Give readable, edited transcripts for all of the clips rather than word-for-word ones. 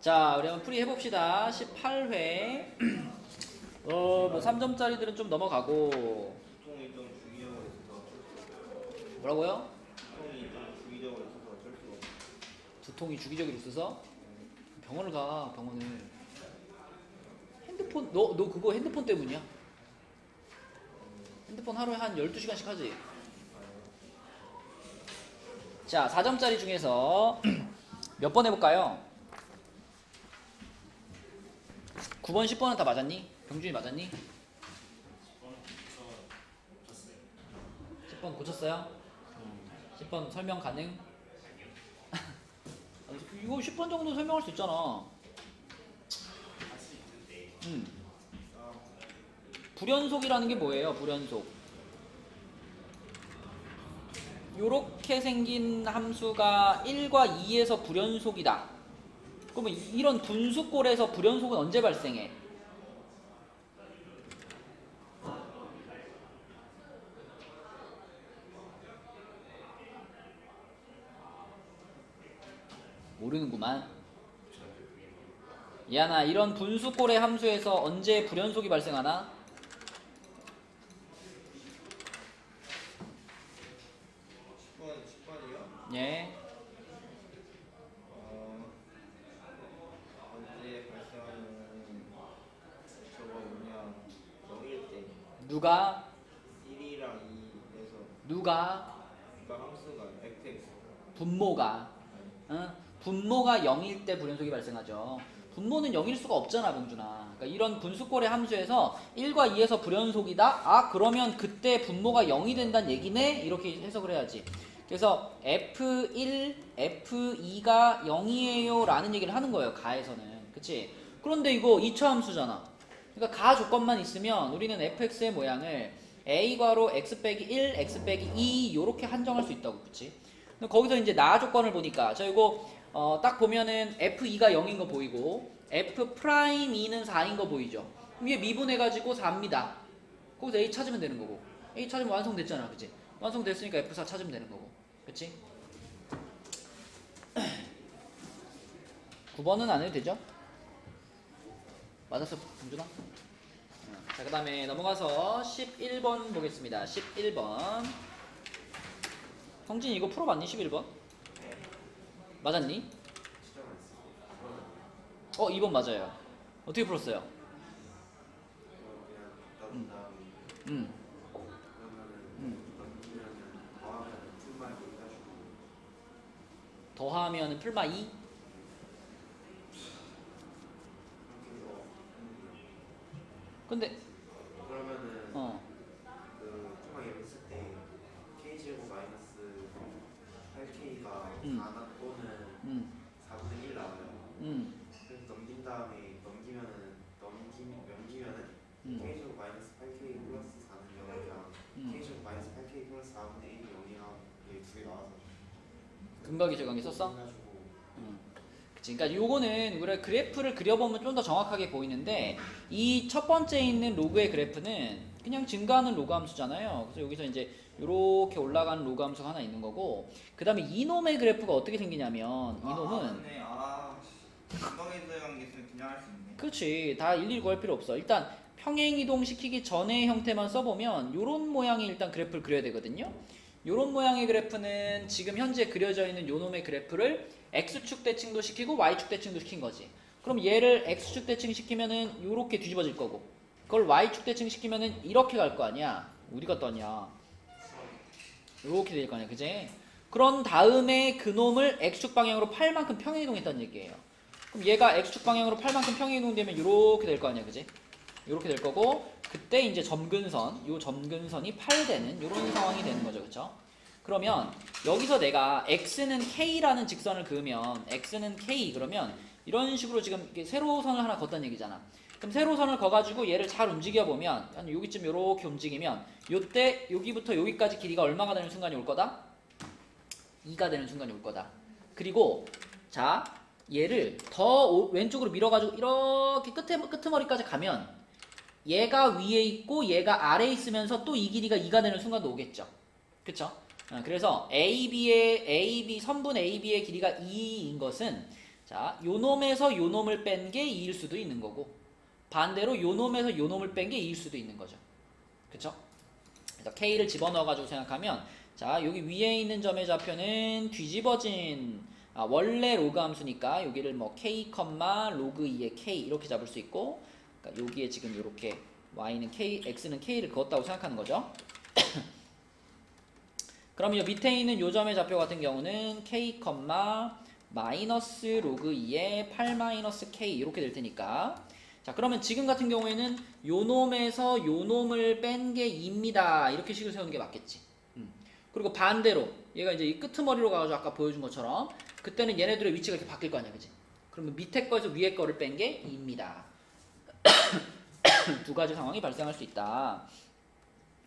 자, 우리 한번 풀이 해봅시다. 18회. 뭐 3점짜리들은 좀 넘어가고. 두통이 좀 주기적으로 있어서 뭐라고요? 두통이 좀 주기적으로 있어서 어쩔 수가 없어. 두통이 주기적으로 있어서 병원을 가. 병원을. 핸드폰 너 그거 핸드폰 때문이야? 핸드폰 하루에 한 12시간씩 하지? 자, 4점짜리 중에서 몇 번 해볼까요? 9번, 10번은 다 맞았니? 병준이 맞았니? 10번 고쳤어요? 10번 설명 가능? 이거 10번 정도 설명할 수 있잖아. 불연속이라는 게 뭐예요? 불연속. 요렇게 생긴 함수가 1과 2에서 불연속이다. 그러면 이런 분수꼴에서 불연속은 언제 발생해? 모르는구만. 야나, 이런 분수꼴의 함수에서 언제 불연속이 발생하나? 10번이요? 예. 언제 발생하는 저거 뭐냐 0일 때 누가? 1이랑 2에서 누가? 그러니까 함수가 fx 분모가. 분모가 0일 때 불연속이 발생하죠. 분모는 0일 수가 없잖아, 봉준아. 그러니까 이런 분수꼴의 함수에서 1과 2에서 불연속이다? 아, 그러면 그때 분모가 0이 된다는 얘기네? 이렇게 해석을 해야지. 그래서 F1, F2가 0이에요 라는 얘기를 하는 거예요, 가에서는. 그치? 그런데 이거 2차 함수잖아. 그러니까 가 조건만 있으면 우리는 fx의 모양을 a괄호 x 빼기 1, x 빼기 2 요렇게 한정할 수 있다고. 그치? 근데 거기서 이제 나 조건을 보니까 저 이거 딱 보면은 f2가 0인 거 보이고 f'2는 4인 거 보이죠? 위에 미분해가지고 4입니다. 거기서 a 찾으면 되는 거고, a 찾으면 완성됐잖아. 그치? 완성됐으니까 f4 찾으면 되는 거고. 그치? 9번은 안 해도 되죠? 맞았어, 봉준아? 자, 그 다음에 넘어가서 11번 보겠습니다. 11번. 성진이 이거 풀어봤니? 11번? 맞았니? 2번 맞아요. 어떻게 풀었어요? 더하면은 풀마 2? 근데 그러면은 그 통화 예했을 때 k제곱 마이너스 8k가 4 또는 4분의 1 나와요. 그래서 넘긴 다음에 넘기면은 k제곱 마이너스 8k 플러스 4는 0이랑 k제곱 마이너스 8k 플러스 4분의 1이 0이랑 두 개 나와서 근각이 제각이 썼어? 해가지고 그치. 그러니까 요거는 우리가 그래프를 그려보면 좀 더 정확하게 보이는데, 이 첫 번째 있는 로그의 그래프는 그냥 증가하는 로그 함수잖아요. 그래서 여기서 이제 요렇게 올라가는 로그 함수가 하나 있는 거고, 그 다음에 이놈의 그래프가 어떻게 생기냐면, 이놈은 감방에서의 관계 있으면 그냥 할 수 있네. 그렇지, 다 일일이 구할 필요 없어. 일단 평행이동 시키기 전의 형태만 써보면 요런 모양의 일단 그래프를 그려야 되거든요. 요런 모양의 그래프는 지금 현재 그려져 있는 요놈의 그래프를 x축 대칭도 시키고 y축 대칭도 시킨 거지. 그럼 얘를 x축 대칭 시키면은 요렇게 뒤집어질 거고, 그걸 y축 대칭 시키면은 이렇게 갈 거 아니야. 어디가 떠냐, 요렇게 될 거 아니야. 그지? 그런 다음에 그놈을 x축 방향으로 8만큼 평행이동했다는 얘기예요. 그럼 얘가 x축 방향으로 8만큼 평행이동되면 요렇게 될 거 아니야. 그지? 요렇게 될 거고, 그때 이제 점근선, 요 점근선이 8 되는 요런 상황이 되는 거죠. 그쵸? 그러면 여기서 내가 x는 k라는 직선을 그으면, x는 k 그러면 이런 식으로 지금 이렇게 세로선을 하나 걷다는 얘기잖아. 그럼 세로선을 그어가지고 얘를 잘 움직여 보면, 한 여기쯤 요렇게 움직이면 요때 여기부터 여기까지 길이가 얼마가 되는 순간이 올 거다? 2가 되는 순간이 올 거다. 그리고 자, 얘를 더 왼쪽으로 밀어가지고 이렇게 끄트머리까지 가면 얘가 위에 있고 얘가 아래에 있으면서 또 이 길이가 2가 되는 순간도 오겠죠. 그쵸? 그래서 AB 선분 AB의 길이가 2인 것은, 자, 요 놈에서 요 놈을 뺀 게 2일 수도 있는 거고 반대로 요 놈에서 요 놈을 뺀 게 2일 수도 있는 거죠. 그쵸? 그래서 K를 집어넣어 가지고 생각하면 자, 여기 위에 있는 점의 좌표는 뒤집어진 원래 로그 함수니까 여기를 뭐 K, 로그 2의 K 이렇게 잡을 수 있고 그러니까 여기에 지금 이렇게 Y는 K, X는 K를 그었다고 생각하는 거죠. 그럼 이 밑에 있는 요 점의 좌표 같은 경우는 K, 마이너스 로그 2의 8 마이너스 K 이렇게 될 테니까 자 그러면 지금 같은 경우에는 요 놈에서 요 놈을 뺀 게 2입니다. 이렇게 식을 세우는 게 맞겠지. 그리고 반대로 얘가 이제 이 끄트머리로 가가지고 아까 보여준 것처럼 그때는 얘네들의 위치가 이렇게 바뀔 거 아니야, 그치? 그러면 밑에 거에서 위에 거를 뺀 게 2입니다. 두 가지 상황이 발생할 수 있다.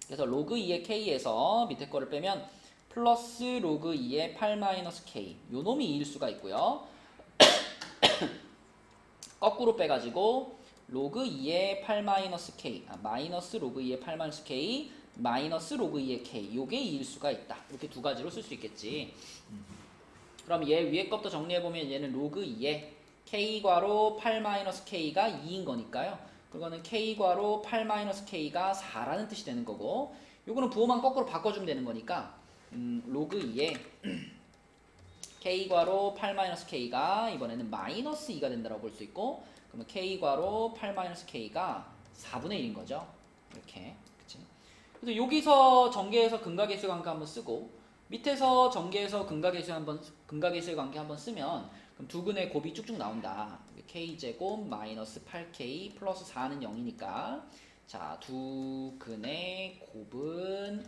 그래서 로그 2의 K에서 밑에 거를 빼면 플러스 로그 2의 8 마이너스 K 요 놈이 2일 수가 있고요. 거꾸로 빼가지고 로그 2의 8 마이너스 K 마이너스 로그 2의 8 마이너스 K 마이너스 로그 2의 K 요게 2일 수가 있다. 이렇게 두 가지로 쓸 수 있겠지. 그럼 얘 위에 것부터 정리해보면 얘는 로그 2의 K괄호 8 마이너스 K가 2인 거니까요. 그거는 K괄호 8 마이너스 K가 4라는 뜻이 되는 거고 요거는 부호만 거꾸로 바꿔주면 되는 거니까 로그 2의 K괄호 8 마이너스 K가 이번에는 마이너스 2가 된다고 볼 수 있고 그러면 K괄호 8 마이너스 K가 4분의 1인 거죠. 이렇게. 그치? 그래서 여기서 전개해서 근각계수의 관계 한번 쓰고 밑에서 전개해서 근각계수의 관계 한번 쓰면 그럼 두 근의 곱이 쭉쭉 나온다. K제곱 마이너스 8K 플러스 4는 0이니까 자, 두 근의 곱은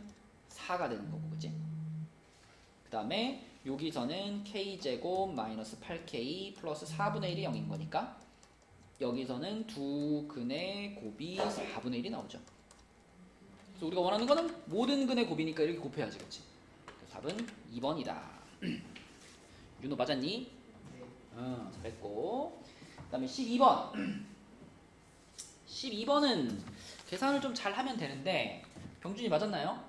4가 되는 거고, 그치? 그 다음에 여기서는 K제곱 마이너스 8K 플러스 4분의 1이 0인 거니까 여기서는 두 근의 곱이 4분의 1이 나오죠. 그래서 우리가 원하는 거는 모든 근의 곱이니까 이렇게 곱해야지, 그치? 답은 2번이다. 윤호 맞았니? 네. 잘했고. 그 다음에 12번. 12번은 계산을 좀 잘 하면 되는데 병준이 맞았나요?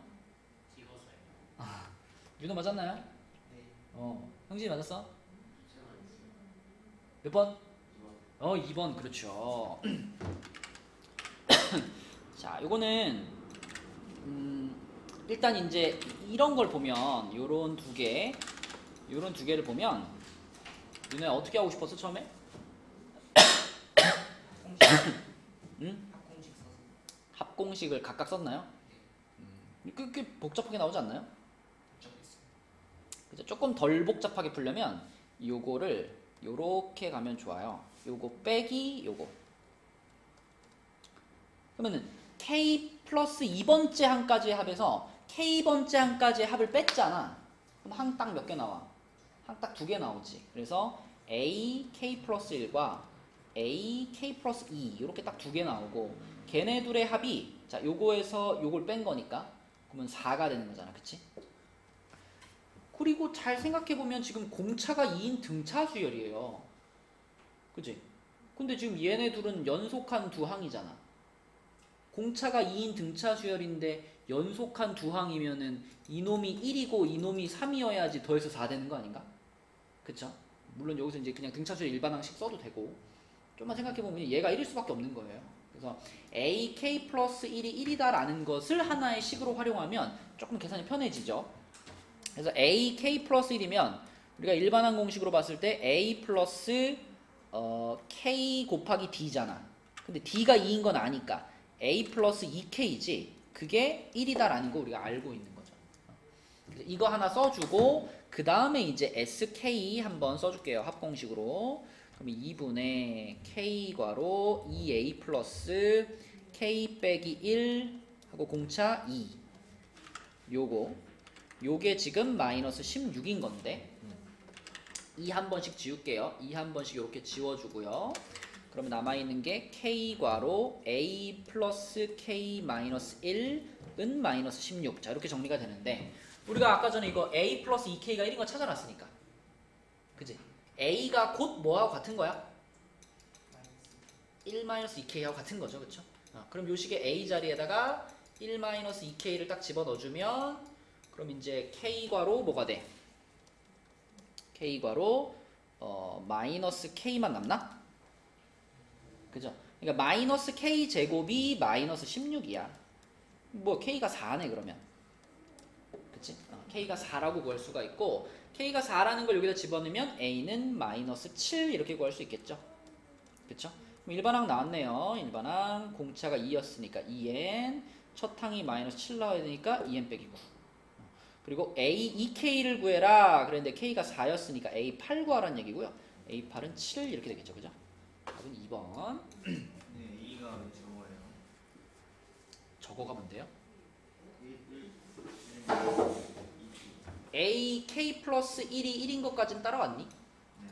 윤호 맞았나요? 네. 형진이 맞았어? 몇 번? 2번. 2번 그렇죠. 자, 요거는 일단 이제 이런 걸 보면 요런 두 개를 보면 윤호야 어떻게 하고 싶었어 처음에? 응? 합공식 써서 합공식을 각각 썼나요? 꽤 복잡하게 나오지 않나요? 적겠어요. 그죠? 조금 덜 복잡하게 풀려면 요거를 요렇게 가면 좋아요. 요거 빼기 요거. 그러면은 K 플러스 2번째 항까지의 합에서 K번째 항까지의 합을 뺐잖아. 그럼 항 딱 몇 개 나와? 항 딱 2개 나오지. 그래서 A, K 플러스 1과 A, K 플러스 2 이렇게 딱 2개 나오고 걔네 둘의 합이 자 요거에서 요걸 뺀 거니까 그러면 4가 되는 거잖아. 그치? 그리고 잘 생각해보면 지금 공차가 2인 등차 수열이에요. 그치? 근데 지금 얘네 둘은 연속한 두 항이잖아. 공차가 2인 등차 수열인데 연속한 두 항이면은 이놈이 1이고 이놈이 3이어야지 더해서 4 되는 거 아닌가? 그쵸? 물론 여기서 이제 그냥 등차 수열 일반항식 써도 되고 좀만 생각해보면 얘가 1일 수밖에 없는 거예요. 그래서 AK 플러스 1이 1이다 라는 것을 하나의 식으로 활용하면 조금 계산이 편해지죠. 그래서 AK 플러스 1이면 우리가 일반항 공식으로 봤을 때 A 플러스 K 곱하기 D잖아. 근데 D가 2인 건 아니까 A 플러스 2K지 그게 1이다 라는 거 우리가 알고 있는 거죠. 그래서 이거 하나 써주고 그 다음에 이제 SK 한번 써줄게요. 합공식으로. 그럼 2분의 K괄호 2A 플러스 K 빼기 1 하고 공차 2 요게 지금 마이너스 16인 건데 2 한 번씩 지울게요. 2 한 번씩 이렇게 지워주고요. 그러면 남아있는 게 K괄호 A 플러스 K 마이너스 1은 마이너스 16. 자, 이렇게 정리가 되는데 우리가 아까 전에 이거 A 플러스 2K가 1인 거 찾아놨으니까. 그치? A가 곧 뭐하고 같은 거야? 1 마이너스 2K하고 같은 거죠. 그쵸? 그럼 요 식의 A 자리에다가 1 마이너스 2K를 딱 집어넣어주면 그럼 이제 K괄호 뭐가 돼? K괄호 마이너스 k만 남나? 그죠? 그러니까 마이너스 k 제곱이 마이너스 16이야. 뭐 k가 4네 그러면. 그치? k가 4라고 구할 수가 있고 k가 4라는 걸 여기다 집어넣으면 a는 마이너스 7 이렇게 구할 수 있겠죠? 그쵸? 그럼 일반항 나왔네요. 일반항 공차가 2였으니까 2n 첫 항이 마이너스 7 나와야 되니까 2n 빼기 9. 그리고 a 2k를 구해라 그랬는데 k가 4였으니까 a 8 구하라는 얘기고요. a 8은 7 이렇게 되겠죠. 그죠? 답은 2번. 네, A가 왜 적어요? 적어가면 돼요. 1, a k 플러스 1이 1인 것까지는 따라왔니? 네.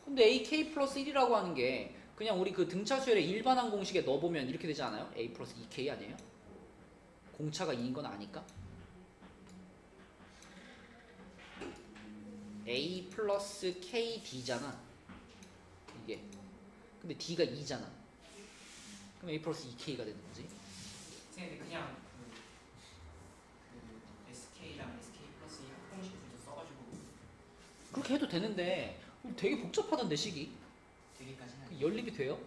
근데 a k 플러스 1이라고 하는 게 그냥 우리 그 등차수열의 일반항 공식에 넣어보면 이렇게 되지 않아요? a 플러스 2k 아니에요? 공차가 2인 건 아니까? a 플러스 k d잖아 이게. 근데 d가 2잖아. 그럼 a 플러스 2k가 되는 거지. 근데 그냥 그 SK랑 SK 플러스 이 합공식을 좀 써가지고 그렇게 해도 되는데 되게 복잡하던데 식이. 되게까지는 그 연립이 돼요?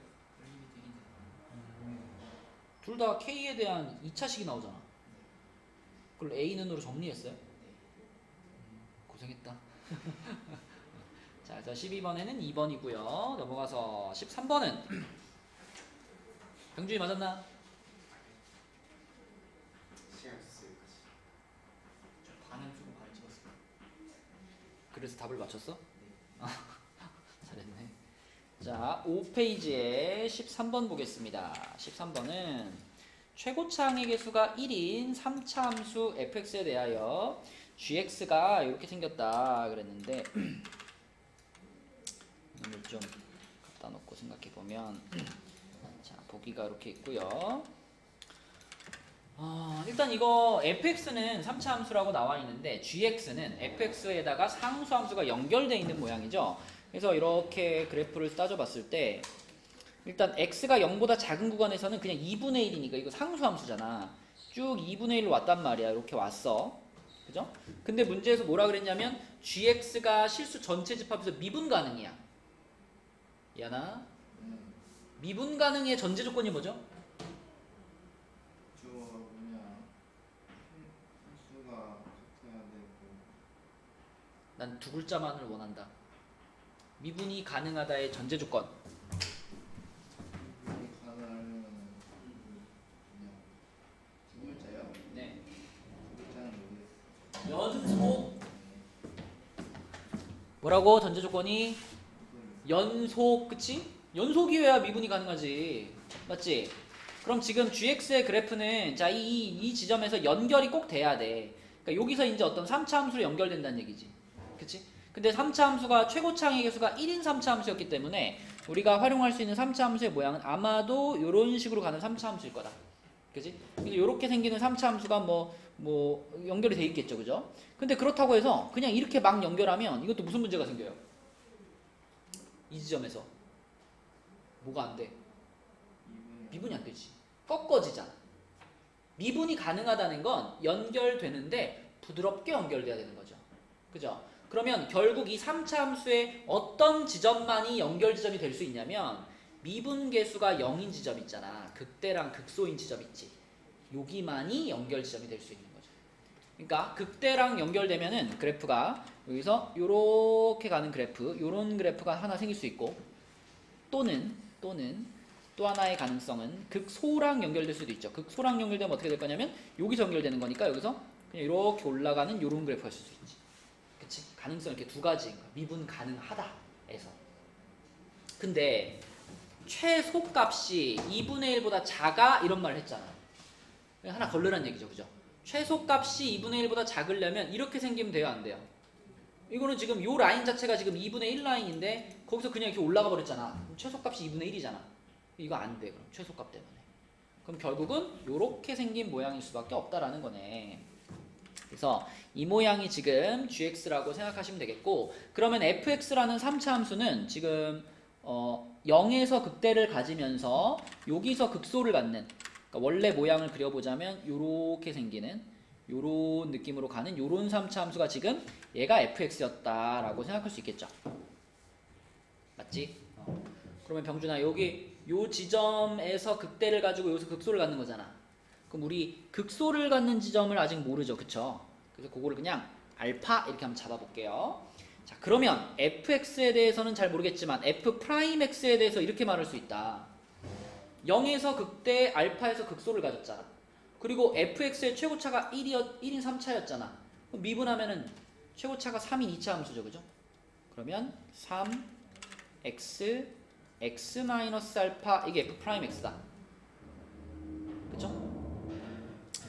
연립이 되긴 돼요. 둘 다 k에 대한 2차식이 나오잖아. 그걸 a는으로 정리했어요? 고생했다. 자, 12번에는 2번이고요. 넘어가서 13번은 병준이 맞았나? 시간 주세요. 저 반은 조금 반을 찍었어요. 그래서 답을 맞췄어? 잘했네. 자, 5페이지에 13번 보겠습니다. 13번은 최고차 항의 개수가 1인 3차 함수 fx에 대하여 gx가 이렇게 생겼다 그랬는데 이걸 좀 갖다 놓고 생각해 보면 자, 보기가 이렇게 있고요. 일단 이거 fx는 3차 함수라고 나와 있는데 gx는 fx에다가 상수 함수가 연결되어 있는 모양이죠. 그래서 이렇게 그래프를 따져봤을 때 일단 x가 0보다 작은 구간에서는 그냥 2분의 1이니까 이거 상수 함수잖아. 쭉 2분의 1로 왔단 말이야. 이렇게 왔어. 그죠? 근데 문제에서 뭐라 그랬냐면 gx가 실수 전체 집합에서 미분 가능이야. 이하나? 미분 가능의 전제 조건이 뭐죠? 저 뭐냐 수가 같아야 되고 난 두 글자만을 원한다. 미분이 가능하다의 전제 조건. 미분이 가능하면 그냥 두 글자요? 네. 두 글자는 모르겠어요. 연속. 뭐라고 전제 조건이? 연속, 그치? 연속이어야 미분이 가능하지. 맞지? 그럼 지금 gx의 그래프는 자, 이 지점에서 연결이 꼭 돼야 돼. 그러니까 여기서 이제 어떤 3차 함수로 연결된다는 얘기지. 그치? 근데 3차 함수가 최고차 항의 개수가 1인 3차 함수였기 때문에 우리가 활용할 수 있는 3차 함수의 모양은 아마도 이런 식으로 가는 3차 함수일 거다. 그치? 이렇게 생기는 3차 함수가 뭐 연결이 돼 있겠죠. 그죠? 근데 그렇다고 해서 그냥 이렇게 막 연결하면 이것도 무슨 문제가 생겨요? 이 지점에서 뭐가 안 돼? 미분이 안 되지. 꺾어지잖아. 미분이 가능하다는 건 연결되는데 부드럽게 연결돼야 되는 거죠. 그죠? 그러면 결국 이 3차 함수의 어떤 지점만이 연결 지점이 될 수 있냐면 미분 계수가 0인 지점 있잖아. 극대랑 극소인 지점 있지. 여기만이 연결 지점이 될 수 있는 거죠. 그러니까 극대랑 연결되면은 그래프가 여기서 요렇게 가는 그래프, 요런 그래프가 하나 생길 수 있고 또는 또 하나의 가능성은 극소랑 연결될 수도 있죠. 극소랑 연결되면 어떻게 될 거냐면 여기서 연결되는 거니까 여기서 그냥 이렇게 올라가는 요런 그래프가 있을 수 있지. 그치? 가능성 이렇게 두 가지인 거야. 미분 가능하다 에서. 근데 최소값이 2분의 1보다 작아 이런 말을 했잖아. 하나 걸르란 얘기죠. 그죠? 최소값이 2분의 1보다 작으려면 이렇게 생기면 돼요? 안 돼요? 이거는 지금 요 라인 자체가 지금 2분의 1 라인인데 거기서 그냥 이렇게 올라가 버렸잖아. 최소값이 2분의 1이잖아. 이거 안 돼. 그럼 최소값 때문에. 그럼 결국은 요렇게 생긴 모양일 수밖에 없다라는 거네. 그래서 이 모양이 지금 gx라고 생각하시면 되겠고 그러면 fx라는 3차 함수는 지금 0에서 극대를 가지면서 여기서 극소를 갖는 그러니까 원래 모양을 그려보자면 요렇게 생기는 요런 느낌으로 가는 요런 3차 함수가 지금 얘가 fx였다라고 생각할 수 있겠죠. 맞지? 그러면 병준아 여기 요 지점에서 극대를 가지고 여기서 극소를 갖는 거잖아. 그럼 우리 극소를 갖는 지점을 아직 모르죠, 그쵸? 그래서 그거를 그냥 알파 이렇게 한번 잡아볼게요. 자, 그러면 fx에 대해서는 잘 모르겠지만 f'x에 대해서 이렇게 말할 수 있다. 0에서 극대, 알파에서 극소를 가졌잖아. 그리고 fx의 최고차가 1인 3차였잖아. 그럼 미분하면은 최고차가 3인 2차 함수죠, 그죠? 그러면 3x x-알파 이게 f'x다. 그죠?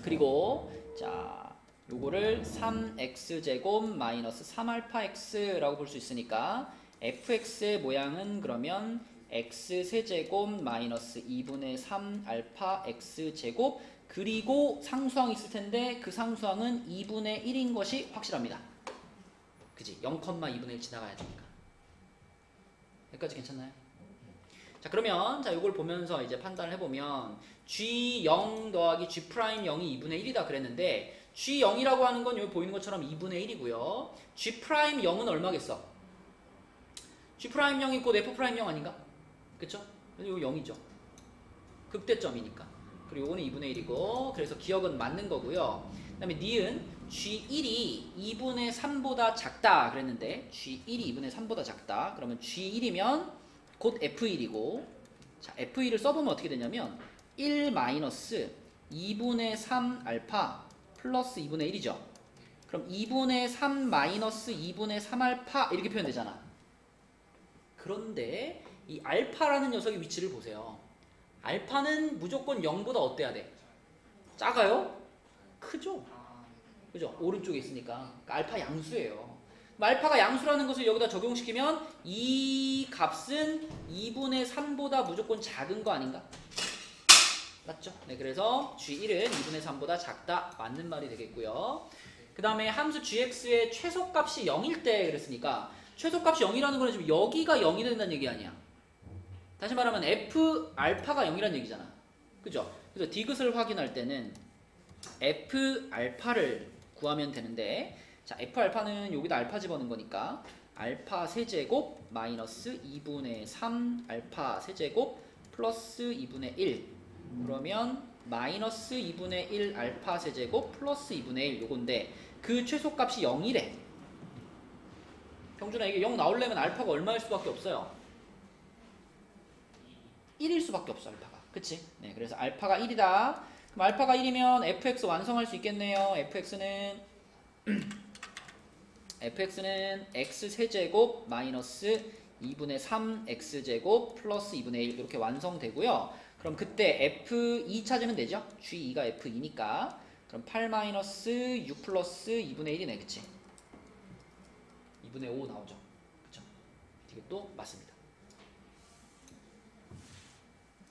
그리고 자 요거를 3x제곱 마이너스 3알파x라고 볼 수 있으니까 fx의 모양은 그러면 x세제곱 마이너스 2분의 3알파 x제곱 그리고 상수항이 있을 텐데 그 상수항은 2분의 1인 것이 확실합니다. 그지? 0,2분의 1 지나가야 되니까. 여기까지 괜찮나요? 자, 그러면 자 요걸 보면서 이제 판단을 해보면 G0 더하기 G'0이 2분의 1이다 그랬는데 G0이라고 하는 건 여기 보이는 것처럼 2분의 1이고요. G'0은 얼마겠어? G'0이 곧 F'0 아닌가? 그쵸? 이거 0이죠. 극대점이니까. 그리고 요거는 2분의 1이고 그래서 기억은 맞는 거고요. 그 다음에 니은 G1이 2분의 3보다 작다 그랬는데 G1이 2분의 3보다 작다. 그러면 G1이면 곧 F1이고 자 F1을 써보면 어떻게 되냐면 1 마이너스 2분의 3 알파 플러스 2분의 1이죠. 그럼 2분의 3 마이너스 2분의 3 알파 이렇게 표현되잖아. 그런데 이 알파라는 녀석의 위치를 보세요. 알파는 무조건 0보다 어때야 돼? 작아요? 크죠? 그죠? 오른쪽에 있으니까. 그러니까 알파 양수예요. 알파가 양수라는 것을 여기다 적용시키면 이 값은 2분의 3보다 무조건 작은 거 아닌가? 맞죠? 네, 그래서 G1은 2분의 3보다 작다. 맞는 말이 되겠고요. 그 다음에 함수 gx의 최소값이 0일 때 그랬으니까 최소값이 0이라는 거는 지금 여기가 0이 된다는 얘기 아니야. 다시 말하면 f 알파가 0이라는 얘기잖아. 그죠? 그래서 디귿을 확인할 때는 f 알파를 구하면 되는데 자 f 알파는 여기다 알파 집어넣은 거니까 알파 세제곱 마이너스 2분의 3 알파 세제곱 플러스 2분의 1 그러면 마이너스 2분의 1 알파 세제곱 플러스 2분의 1 요건데 그 최소값이 0이래. 병준아 이게 0 나오려면 알파가 얼마일 수밖에 없어요? 1일 수밖에 없어 알파가. 그치? 네, 그래서 알파가 1이다. 그럼 알파가 1이면 fx 완성할 수 있겠네요. fx는 x 세제곱 마이너스 2분의 3 x제곱 플러스 2분의 1 이렇게 완성되고요. 그럼 그때 f2 찾으면 되죠? g2가 f2니까 그럼 8 마이너스 6 플러스 2분의 1이네. 그치? 2분의 5 나오죠. 그쵸? 이것도 맞습니다.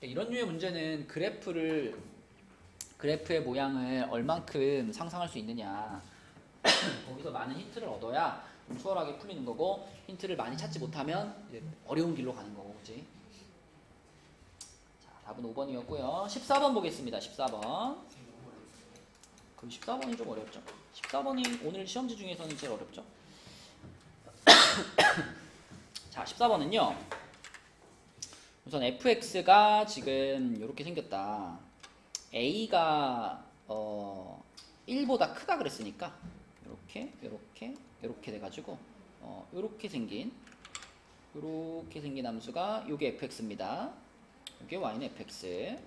이런 류의 문제는 그래프의 모양을 얼만큼 상상할 수 있느냐 거기서 많은 힌트를 얻어야 좀 수월하게 풀리는 거고 힌트를 많이 찾지 못하면 이제 어려운 길로 가는 거고 그치? 자, 답은 5번이었고요 14번 보겠습니다. 14번 그럼 14번이 좀 어렵죠? 14번이 오늘 시험지 중에서는 제일 어렵죠? 자 14번은요 우선 fx가 지금 이렇게 생겼다. a가 1보다 크다 그랬으니까 이렇게 돼가지고 이렇게 생긴 함수가 요게 fx입니다. 요게 y는 fx.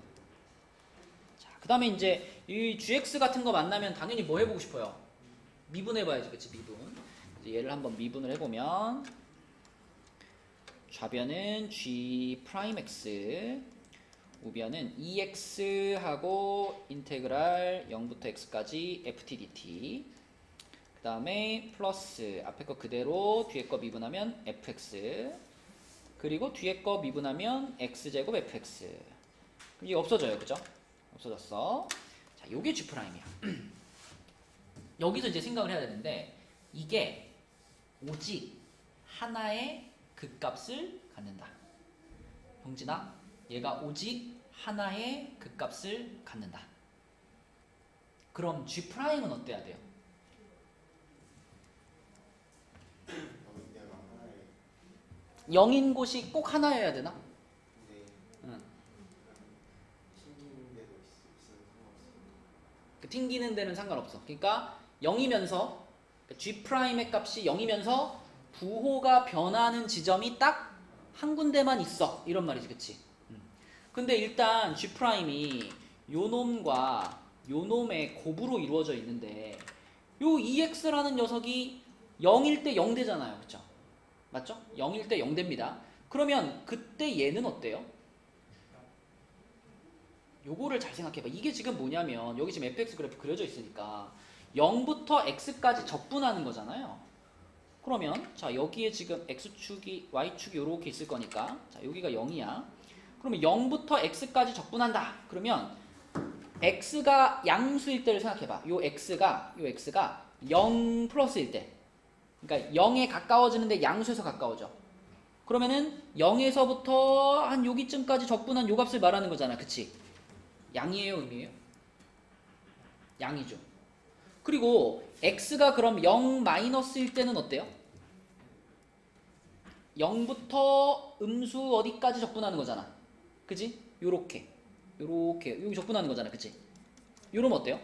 자, 그 다음에 이제 이 gx 같은 거 만나면 당연히 뭐 해보고 싶어요? 미분해봐야지, 그치? 미분. 얘를 한번 미분을 해보면 좌변은 g'(x) 우변은 2x하고 인테그랄 0부터 x까지 ft dt 그 다음에 플러스 앞에 거 그대로 뒤에 거 미분하면 fx 그리고 뒤에 거 미분하면 x제곱 fx 이게 없어져요. 그죠? 없어졌어. 자, 요게 g'이야. 여기서 이제 생각을 해야 되는데 이게 오직 하나의 극값을 갖는다. 병진아, 얘가 오직 하나의 극값을 갖는다. 그럼 G'은 어때야 돼요? 0인 곳이 꼭 하나여야 되나? 네. 응. 튕기는 데도 있으면 상관없습니다. 그 튕기는 데는 상관없어. 그러니까 0이면서 G'의 값이 0이면서 부호가 변하는 지점이 딱 한 군데만 있어. 이런 말이지. 그치? 근데 일단 G'이 요 놈과 요 놈의 곱으로 이루어져 있는데 요 EX라는 녀석이 0일 때 0대잖아요. 그쵸? 맞죠? 0일 때 0대입니다. 그러면 그때 얘는 어때요? 요거를 잘 생각해봐. 이게 지금 뭐냐면 여기 지금 fx 그래프 그려져 있으니까 0부터 x까지 적분하는 거잖아요. 그러면 자 여기에 지금 x축이 y축이 요렇게 있을 거니까 자 여기가 0이야. 그러면 0부터 x까지 적분한다. 그러면 x가 양수일 때를 생각해봐. 요 x가 0 플러스일 때, 그러니까 0에 가까워지는데 양수에서 가까워져. 그러면은 0에서부터 한 여기쯤까지 적분한 요 값을 말하는 거잖아. 그치? 양이에요, 음이에요? 양이죠. 그리고 x가 그럼 0 마이너스일 때는 어때요? 0부터 음수 어디까지 적분하는 거잖아. 그지? 요렇게 여기 적분하는 거잖아. 그치? 요러면 어때요?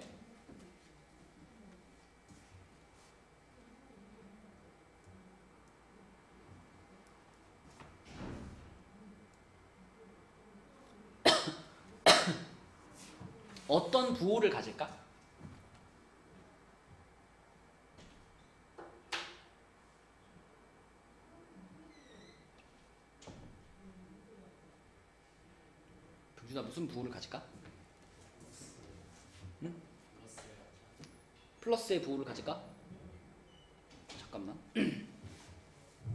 어떤 부호를 가질까? 동준아 무슨 부호를 가질까? 응? 플러스의 부호를 가질까? 잠깐만.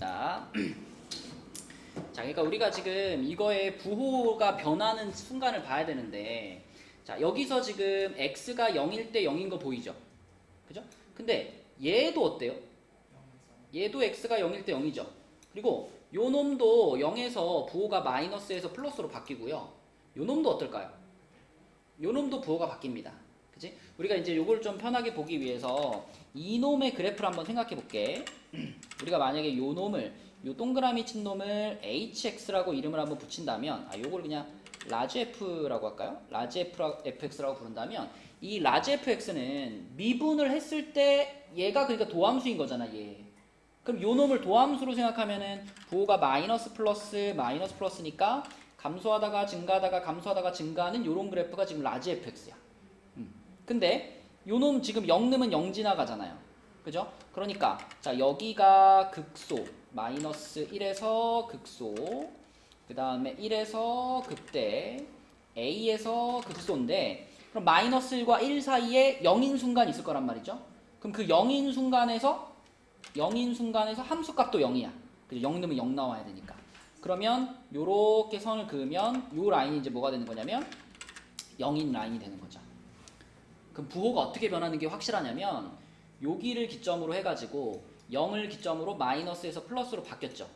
자, 그러니까 우리가 지금 이거의 부호가 변하는 순간을 봐야 되는데, 자 여기서 지금 x가 0일 때 0인 거 보이죠? 그죠? 근데 얘도 어때요? 얘도 x가 0일 때 0이죠. 그리고 요 놈도 0에서 부호가 마이너스에서 플러스로 바뀌고요. 요 놈도 어떨까요? 요 놈도 부호가 바뀝니다. 그치? 우리가 이제 요걸 좀 편하게 보기 위해서 이 놈의 그래프를 한번 생각해 볼게. 우리가 만약에 요 놈을, 요 동그라미 친 놈을 hx라고 이름을 한번 붙인다면, 요걸 그냥 라지 f라고 할까요? 라지 fx라고 부른다면, 이 라지 fx는 미분을 했을 때 얘가 그러니까 도함수인 거잖아, 얘. 그럼 요 놈을 도함수로 생각하면은 부호가 마이너스 플러스니까 감소하다가 증가하다가 감소하다가 증가하는 요런 그래프가 지금 라지 fx야. 근데 요 놈 지금 0 넣으면 0 지나가잖아요. 그죠? 그러니까 자 여기가 극소 마이너스 1에서 극소, 그 다음에 1에서 극대, a에서 극소인데, 그럼 마이너스 1과 1 사이에 0인 순간이 있을 거란 말이죠. 그럼 그 0인 순간에서 함수값도 0이야. 그죠? 0 넣으면 0 나와야 되니까. 그러면 요렇게 선을 그으면 요 라인이 이제 뭐가 되는 거냐면 0인 라인이 되는 거죠. 그럼 부호가 어떻게 변하는 게 확실하냐면 여기를 기점으로 해가지고 0을 기점으로 마이너스에서 플러스로 바뀌었죠.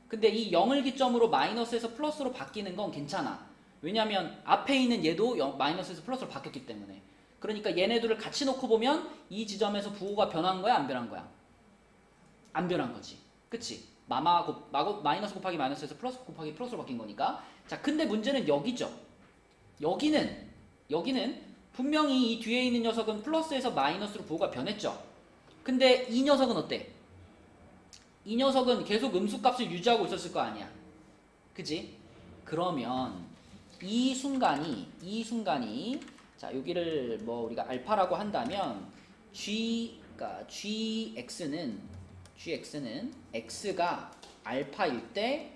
근데 이 0을 기점으로 마이너스에서 플러스로 바뀌는 건 괜찮아. 왜냐면 앞에 있는 얘도 마이너스에서 플러스로 바뀌었기 때문에. 그러니까 얘네들을 같이 놓고 보면 이 지점에서 부호가 변한 거야, 안 변한 거야? 안 변한 거지. 그치? 마이너스 곱하기 마이너스에서 플러스 곱하기 플러스로 바뀐 거니까. 자, 근데 문제는 여기죠. 여기는 분명히 이 뒤에 있는 녀석은 플러스에서 마이너스로 부호가 변했죠. 근데 이 녀석은 어때? 이 녀석은 계속 음수값을 유지하고 있었을 거 아니야. 그지? 그러면 이 순간이 자 여기를 뭐 우리가 알파라고 한다면 gx는 x가 알파일 때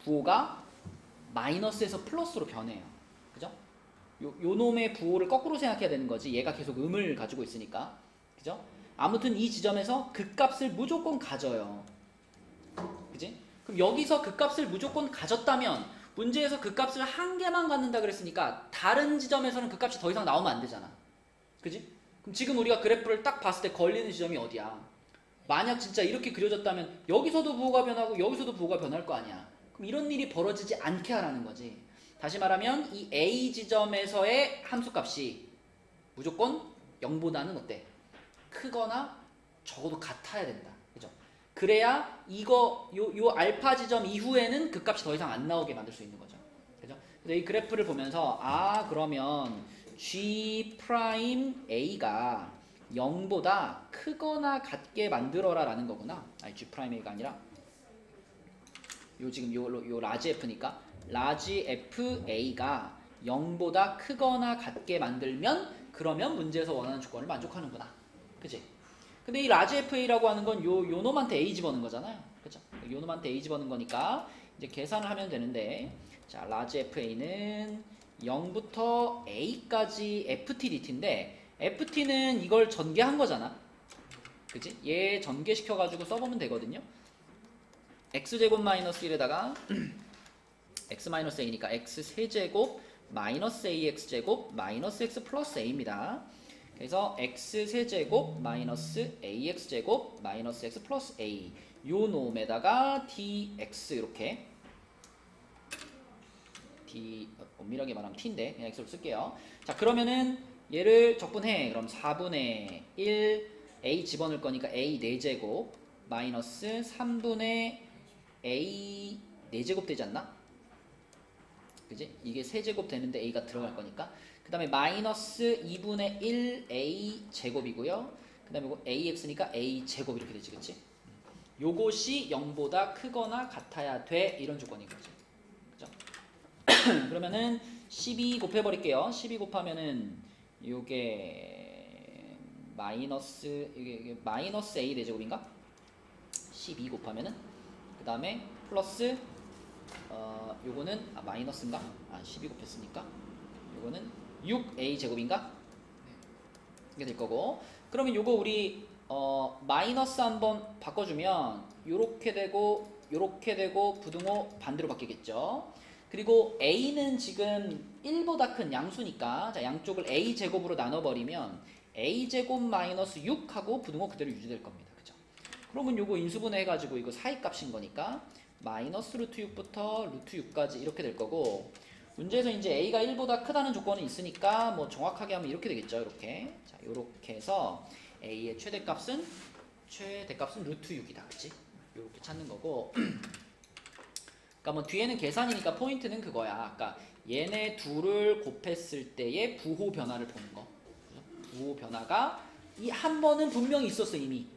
부호가 마이너스에서 플러스로 변해요. 그죠? 요 놈의 부호를 거꾸로 생각해야 되는 거지. 얘가 계속 음을 가지고 있으니까. 그죠? 아무튼 이 지점에서 그 값을 무조건 가져요. 그지? 그럼 여기서 그 값을 무조건 가졌다면 문제에서 그 값을 한 개만 갖는다 그랬으니까 다른 지점에서는 그 값이 더 이상 나오면 안 되잖아. 그지? 그럼 지금 우리가 그래프를 딱 봤을 때 걸리는 지점이 어디야? 만약 진짜 이렇게 그려졌다면 여기서도 부호가 변하고 여기서도 부호가 변할 거 아니야. 그럼 이런 일이 벌어지지 않게 하라는 거지. 다시 말하면 이 A 지점에서의 함수값이 무조건 0보다는 어때? 크거나 적어도 같아야 된다. 그죠? 그래야 요 알파 지점 이후에는 그 값이 더 이상 안 나오게 만들 수 있는 거죠. 그죠? 그래서 이 그래프를 보면서 그러면 G 프라임 A가 0보다 크거나 같게 만들어라 라는 거구나. 아니 G 프라임 A가 아니라 지금 요 라지 F니까 라지 FA가 0보다 크거나 같게 만들면 그러면 문제에서 원하는 조건을 만족하는구나. 그치? 근데 이 라지 FA라고 하는 건 요 놈한테 A 집어넣은 거잖아요. 그쵸? 요 놈한테 A 집어넣은 거니까 이제 계산을 하면 되는데 자, 라지 FA는 0부터 A까지 FTDT인데 FT는 이걸 전개한 거잖아. 그치? 얘 전개시켜가지고 써보면 되거든요. x제곱 마이너스 1에다가 x 마이너스 a니까 x 세제곱 마이너스 ax제곱 마이너스 x 플러스 a입니다. 그래서 x 세제곱 마이너스 ax제곱 마이너스 x 플러스 a 요 놈에다가 dx 이렇게 엄밀하게 말하면 t인데 그냥 x로 쓸게요. 자 그러면은 얘를 적분해. 그럼 4분의 1 a 집어넣을 거니까 a 4제곱 마이너스 3분의 a 4제곱 되지 않나? 그지? 이게 세제곱 되는데 a가 들어갈 거니까 그 다음에 마이너스 2분의 1 a 제곱이고요. 그 다음에 이거 ax니까 a 제곱 이렇게 되지. 그치? 요것이 0보다 크거나 같아야 돼. 이런 조건인 거죠. 그죠? 그러면은 12 곱해버릴게요. 12 곱하면은 요게 마이너스 이게 마이너스 a 4제곱인가? 12 곱하면은 그 다음에 플러스 요거는 마이너스인가? 12 곱했으니까 요거는 6a 제곱인가? 이게 될 거고 그러면 요거 우리 마이너스 한번 바꿔주면 요렇게 되고 부등호 반대로 바뀌겠죠. 그리고 a는 지금 1보다 큰 양수니까 자 양쪽을 a 제곱으로 나눠버리면 a 제곱 마이너스 6하고 부등호 그대로 유지될 겁니다. 그죠? 그러면 요거 인수분해 해가지고 이거 사이값인 거니까 마이너스 루트 6부터 루트 6까지 이렇게 될 거고 문제에서 이제 a가 1보다 크다는 조건은 있으니까 뭐 정확하게 하면 이렇게 되겠죠. 이렇게 자 요렇게 해서 a의 최대값은 루트 6이다. 그치? 요렇게 찾는 거고 그러니까 뭐 뒤에는 계산이니까 포인트는 그거야. 아까 얘네 둘을 곱했을 때의 부호 변화를 보는 거. 부호 변화가 이 한 번은 분명히 있었어 이미.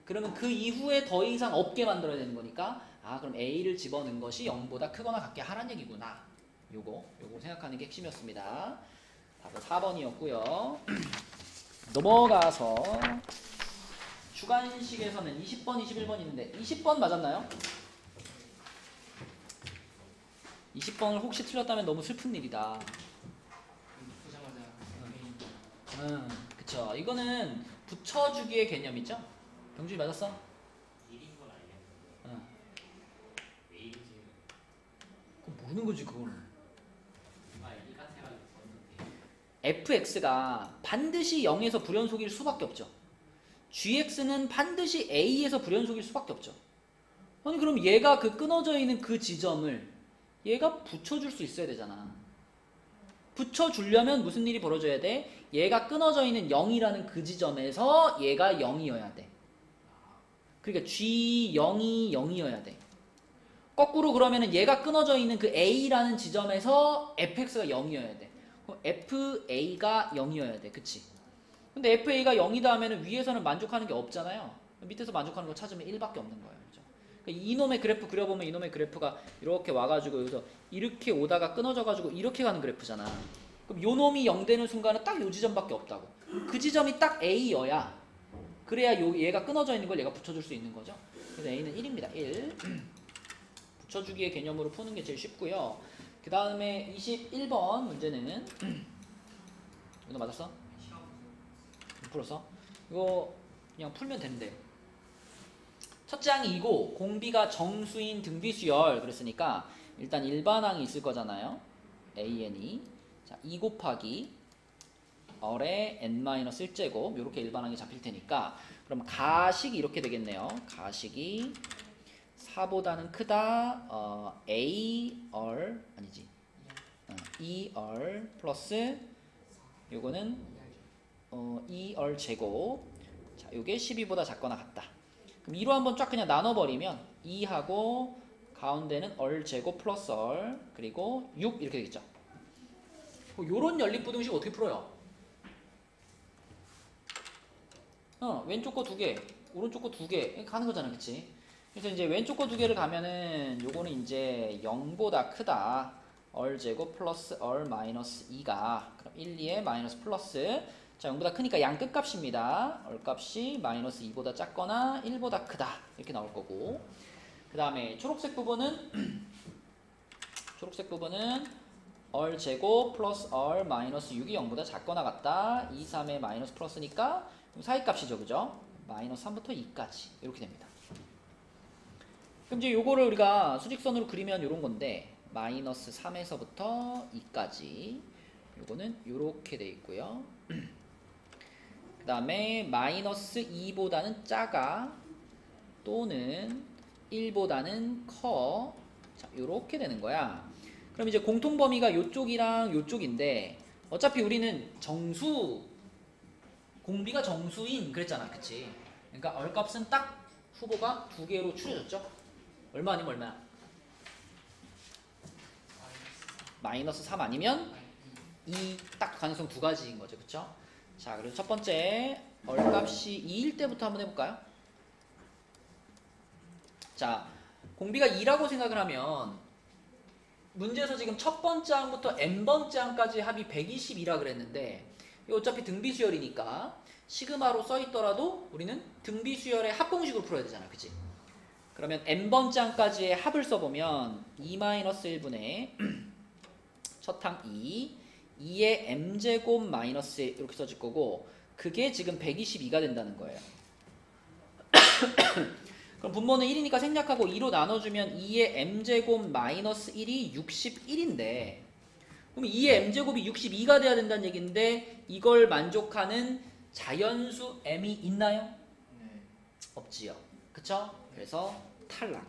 그러면 그 이후에 더 이상 없게 만들어야 되는 거니까 그럼 a를 집어넣은 것이 0보다 크거나 같게 하라는 얘기구나. 요거 생각하는 게 핵심이었습니다. 답은 4번이었고요. 넘어가서 주관식에서는 20번, 21번 있는데 20번 맞았나요? 20번을 혹시 틀렸다면 너무 슬픈 일이다. 보자마자 그쵸. 이거는 붙여주기의 개념이죠? 병준이 맞았어? 1인 건 아니야. 왜 1이지? 그거 모르는 거지 그거는. 1 같아가지고 썼는데. fx가 반드시 0에서 불연속일 수밖에 없죠. gx는 반드시 a에서 불연속일 수밖에 없죠. 아니 그럼 얘가 그 끊어져 있는 그 지점을 얘가 붙여줄 수 있어야 되잖아. 붙여주려면 무슨 일이 벌어져야 돼? 얘가 끊어져 있는 0이라는 그 지점에서 얘가 0이어야 돼. 그러니까 G0이 0이어야 돼. 거꾸로 그러면은 얘가 끊어져 있는 그 A라는 지점에서 fx가 0이어야 돼. 그럼 FA가 0이어야 돼. 그치? 근데 FA가 0이다 하면은 위에서는 만족하는 게 없잖아요. 밑에서 만족하는 거 찾으면 1밖에 없는 거예요. 그죠? 그러니까 이놈의 그래프 그려보면 이놈의 그래프가 이렇게 와가지고 여기서 이렇게 오다가 끊어져가지고 이렇게 가는 그래프잖아. 그럼 요 놈이 0 되는 순간은 딱 요 지점밖에 없다고. 그 지점이 딱 A여야 그래야 얘가 끊어져 있는 걸 얘가 붙여줄 수 있는 거죠. 그래서 A는 1입니다. 1. 붙여주기의 개념으로 푸는 게 제일 쉽고요. 그 다음에 21번 문제는 이거 맞았어? 풀었어? 이거 그냥 풀면 되는데 첫째 항이 2고 공비가 정수인 등비수열 그랬으니까 일단 일반항이 있을 거잖아요. AN이 자, 2 곱하기 얼의 n-1제곱 이렇게 일반항이 잡힐 테니까 그럼 가식이 이렇게 되겠네요. 가식이 4보다는 크다 a 얼 아니지 2얼 플러스 요거는 2얼 제곱 자 요게 12보다 작거나 같다. 그럼 2로 한번 쫙 그냥 나눠버리면 2하고 가운데는 얼 제곱 플러스 얼 그리고 6 이렇게 되겠죠. 요런 연립부등식 어떻게 풀어요? 왼쪽 거 2개, 오른쪽 거 2개 가는 거잖아, 그치? 그래서 이제 왼쪽 거 2개를 가면은 요거는 이제 0보다 크다. 얼 제곱 플러스 얼 마이너스 2가 그럼 1, 2에 마이너스 플러스 자 0보다 크니까 양 끝값입니다. 얼 값이 마이너스 2보다 작거나 1보다 크다 이렇게 나올 거고 그 다음에 초록색 부분은 초록색 부분은 얼 제곱 플러스 얼 마이너스 6이 0보다 작거나 같다. 2, 3에 마이너스 플러스니까 사이값이죠, 그죠? 마이너스 3부터 2까지 이렇게 됩니다. 그럼 이제 요거를 우리가 수직선으로 그리면 요런 건데 마이너스 3에서부터 2까지 요거는 요렇게 돼 있고요. 그 다음에 마이너스 2보다는 작아 또는 1보다는 커 자, 요렇게 되는 거야. 그럼 이제 공통범위가 요쪽이랑 요쪽인데 어차피 우리는 정수 공비가 정수인 그랬잖아, 그치? 그러니까 얼값은 딱 후보가 2개로 추려졌죠? 얼마 아니면 얼마야? 마이너스 3 아니면 2 딱 가능성 2가지인 거죠, 그쵸? 자, 그래서 첫 번째 얼값이 2일 때부터 한번 해볼까요? 자, 공비가 2라고 생각을 하면 문제에서 지금 첫 번째 항부터 n번째 항까지 합이 122라 그랬는데 이거 어차피 등비수열이니까 시그마로 써있더라도 우리는 등비수열의 합공식으로 풀어야 되잖아, 그치? 그러면 n번째 항까지의 합을 써보면 2-1분의 첫 항 2의 m제곱 마이너스 이렇게 써질 거고 그게 지금 122가 된다는 거예요. 그럼 분모는 1이니까 생략하고 2로 나눠주면 2의 m제곱 마이너스 1이 61인데 그럼 2의 m제곱이 62가 돼야 된다는 얘기인데 이걸 만족하는 자연수 m이 있나요? 네. 없지요. 그쵸? 그래서 탈락.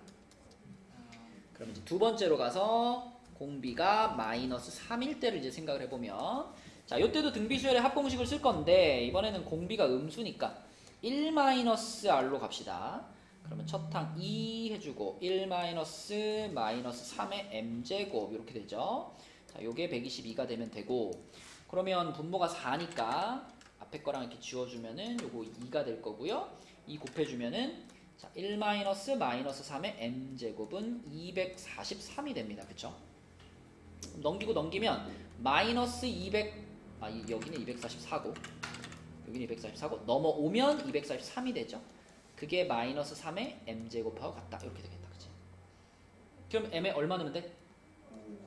그럼 이제 두 번째로 가서 공비가 마이너스 3일 때를 이제 생각을 해보면 자, 요때도 등비수열의 합공식을 쓸 건데 이번에는 공비가 음수니까 1-r로 갑시다. 그러면 첫 항 2 해주고 1-마이너스 3의 m제곱 이렇게 되죠. 자, 요게 122가 되면 되고 그러면 분모가 4니까 앞에 거랑 이렇게 지워주면은 요거 2가 될 거고요. 2 곱해주면은 자, 1-3의 m제곱은 243이 됩니다. 그쵸? 넘기고 넘기면 마이너스 200 여기는 244고 여기는 244고 넘어오면 243이 되죠. 그게 마이너스 3의 m제곱하고 같다. 이렇게 되겠다. 그치? 그럼 m에 얼마 넣으면 돼?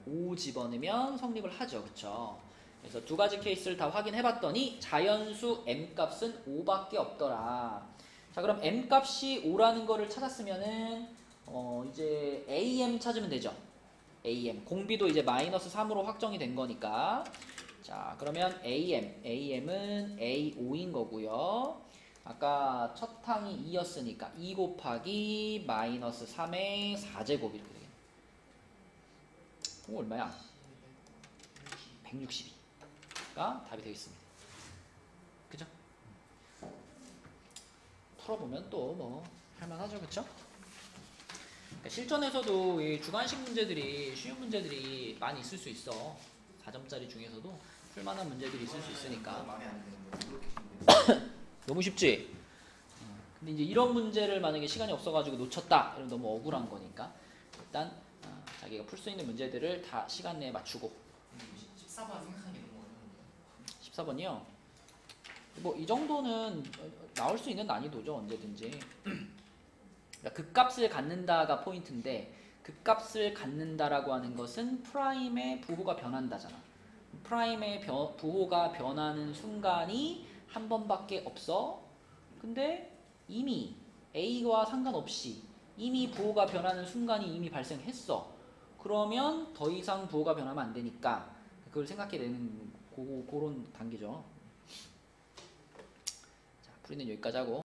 5 집어넣으면 성립을 하죠. 그쵸? 그래서 두 가지 케이스를 다 확인해 봤더니 자연수 m값은 5밖에 없더라. 자, 그럼 m값이 5라는 거를 찾았으면은 이제 am 찾으면 되죠. am. 공비도 이제 마이너스 3으로 확정이 된 거니까. 자, 그러면 am은 a5인 거고요. 아까 첫 항이 2였으니까 2 곱하기 마이너스 3의 4제곱 이렇게 되겠네. 그럼 얼마야? 162가 답이 되겠습니다. 그죠? 풀어보면 또 뭐 할만하죠, 그쵸? 그러니까 실전에서도 이 주관식 문제들이 쉬운 문제들이 많이 있을 수 있어. 4점짜리 중에서도 풀만한 문제들이 있을 수 있으니까. 마음에 안 드는 거 그렇게 힘들어. 너무 쉽지? 근데 이제 이런 문제를 만약에 시간이 없어가지고 놓쳤다 이러면 너무 억울한 거니까 일단 자기가 풀 수 있는 문제들을 다 시간 내에 맞추고 14번 생각하기 너무 어려운데. 14번이요? 뭐 이 정도는 나올 수 있는 난이도죠. 언제든지. 그러니까 극값을 갖는다가 포인트인데 극값을 갖는다라고 하는 것은 프라임의 부호가 변한다잖아. 프라임의 부호가 변하는 순간이 한 번밖에 없어. 근데 이미 A와 상관없이 이미 부호가 변하는 순간이 이미 발생했어. 그러면 더 이상 부호가 변하면 안 되니까 그걸 생각해내는 그런 단계죠. 자, 풀이는 여기까지 하고